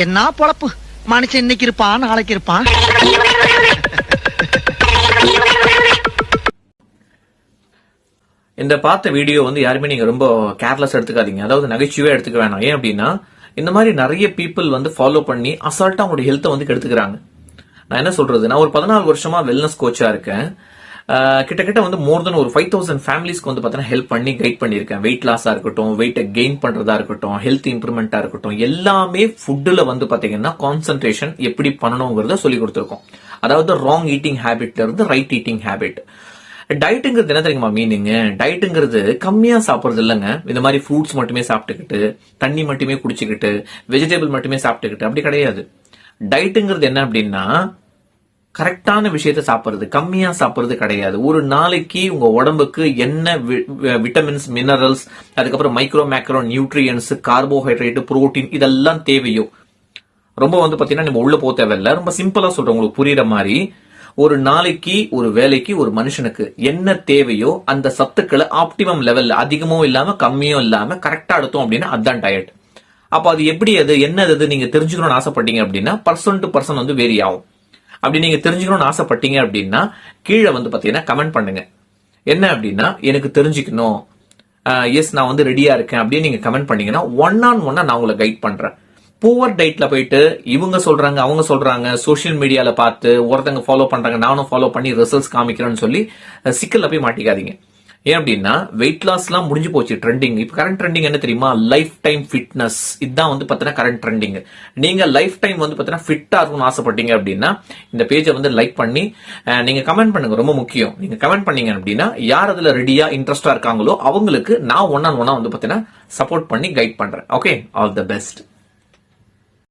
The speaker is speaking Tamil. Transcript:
என்ன பொழப்பு, மனுஷன் இன்னைக்கு இருப்பான் நாளைக்கு இருப்பான். இந்த பார்த்த வீடியோ வந்து யாருமே நீங்க ரொம்ப கேர்லெஸ் எடுத்துக்காதீங்க, அதாவது நகைச்சுவே எடுத்துக்க வேணாம். ஏன் அப்படின்னா இந்த மாதிரி நிறைய பீப்புள் வந்து ஃபாலோ பண்ணி அசால்ட்டா அவங்களுடைய ஹெல்த்தை வந்து கெடுத்துக்கிறாங்க. நான் என்ன சொல்றது, நான் ஒரு 14 வருஷமா வெல்னஸ் கோச்சா இருக்கேன். கிட்டத்தட்ட வந்து மோர் தென் ஒரு 5000 ஃபேமிலிஸ்க்கு வந்து பாத்தீங்கன்னா ஹெல்ப் பண்ணி கைட் பண்ணிருக்கேன். வெயிட் லாஸா இருக்கட்டும், வெயிட்டை கெயின் பண்றதா இருக்கட்டும், ஹெல்த் இம்ப்ரூவ்மெண்டா இருக்கட்டும், எல்லாமே ஃபுட்டுல வந்து பாத்தீங்கன்னா கான்சென்ட்ரேஷன் எப்படி பண்ணணுங்கிறத சொல்லி கொடுத்துருக்கோம். அதாவது ராங் ஈட்டிங் ஹேபிட்ல இருந்து ரைட் ஈட்டிங் ஹேபிட். டயட்டுங்கிறது என்ன தெரியுமா மீனிங்? டயட்டுங்கிறது கம்மியா சாப்பிடுறது இல்லைங்க. இந்த மாதிரி ஃப்ரூட்ஸ் மட்டுமே சாப்பிட்டுக்கிட்டு, தண்ணி மட்டுமே குடிச்சுக்கிட்டு, வெஜிடபிள் மட்டுமே சாப்பிட்டுக்கிட்டு, அப்படி கிடையாது. டயட்டுங்கிறது என்ன அப்படின்னா கரெக்டான விஷயத்த சாப்பிடுறது, கம்மியா சாப்பிடுறது கிடையாது. ஒரு நாளைக்கு உங்க உடம்புக்கு என்ன விட்டமின்ஸ், மினரல்ஸ், அதுக்கப்புறம் micro macro nutrients, carbohydrate, protein இதெல்லாம் தேவையோ, ரொம்ப வந்து பாத்தீங்கன்னா நம்ம உள்ள போக தேவையில்ல. ரொம்ப சிம்பிளா சொல்றேன் உங்களுக்கு புரியுற மாதிரி. ஒரு நாளைக்கு ஒரு வேலைக்கு ஒரு மனுஷனுக்கு என்ன தேவையோ அந்த சத்துக்களை ஆப்டிமம் லெவல்ல, அதிகமோ இல்லாம கம்மியோ இல்லாம கரெக்டா எடுத்தோம் அப்படின்னா அதுதான் டயட். அப்ப அது எப்படி, அது என்னது நீங்க தெரிஞ்சுக்கணும்னு ஆசைப்பட்டீங்க அப்படின்னா பர்சன் டு பர்சன் வந்து வேரி ஆகும். அப்படி நீங்க தெரிஞ்சுக்கணும்னு ஆசைப்பட்டீங்க அப்படின்னா கீழே வந்து பாத்தீங்கன்னா கமெண்ட் பண்ணுங்க. என்ன அப்படின்னா எனக்கு தெரிஞ்சுக்கணும், எஸ் நான் வந்து ரெடியா இருக்கேன் அப்படின்னு நீங்க கமெண்ட் பண்ணீங்கன்னா 1-on-1 நான் உங்களை கைட் பண்றேன். புவர் டயட்ல போயிட்டு இவங்க சொல்றாங்க அவங்க சொல்றாங்க, சோசியல் மீடியால பார்த்து ஒருத்தங்க ஃபாலோ பண்றாங்க நானும் ஃபாலோ பண்ணி ரிசல்ட்ஸ் காமிக்கிறேன்னு சொல்லி சிக்கல்ல போய் மாட்டிக்காதீங்க. ஏன் அப்படின்னா வெயிட் லாஸ் எல்லாம் முடிஞ்சு போச்சு ட்ரெண்டிங். இப்ப கரண்ட் ட்ரெண்டிங் என்ன தெரியுமா? Life time fitness. இதுதான் வந்து பாத்தீங்கன்னா கரண்ட் ட்ரெண்டிங். நீங்க லைஃப் டைம் வந்து பாத்தீங்கன்னா ஃபிட்டா இருக்கணும்னு ஆசைப்பட்டீங்க அப்படின்னா இந்த பேஜை வந்து லைக் பண்ணி நீங்க கமெண்ட் பண்ணுங்க. ரொம்ப முக்கியம். நீங்க கமெண்ட் பண்ணீங்க அப்படின்னா யார் அதுல ரெடியா இன்ட்ரெஸ்டா இருக்காங்களோ அவங்களுக்கு நான் 1-on-1 வந்து பாத்தீங்கன்னா சப்போர்ட் பண்ணி கைட் பண்றேன். Okay, all the best.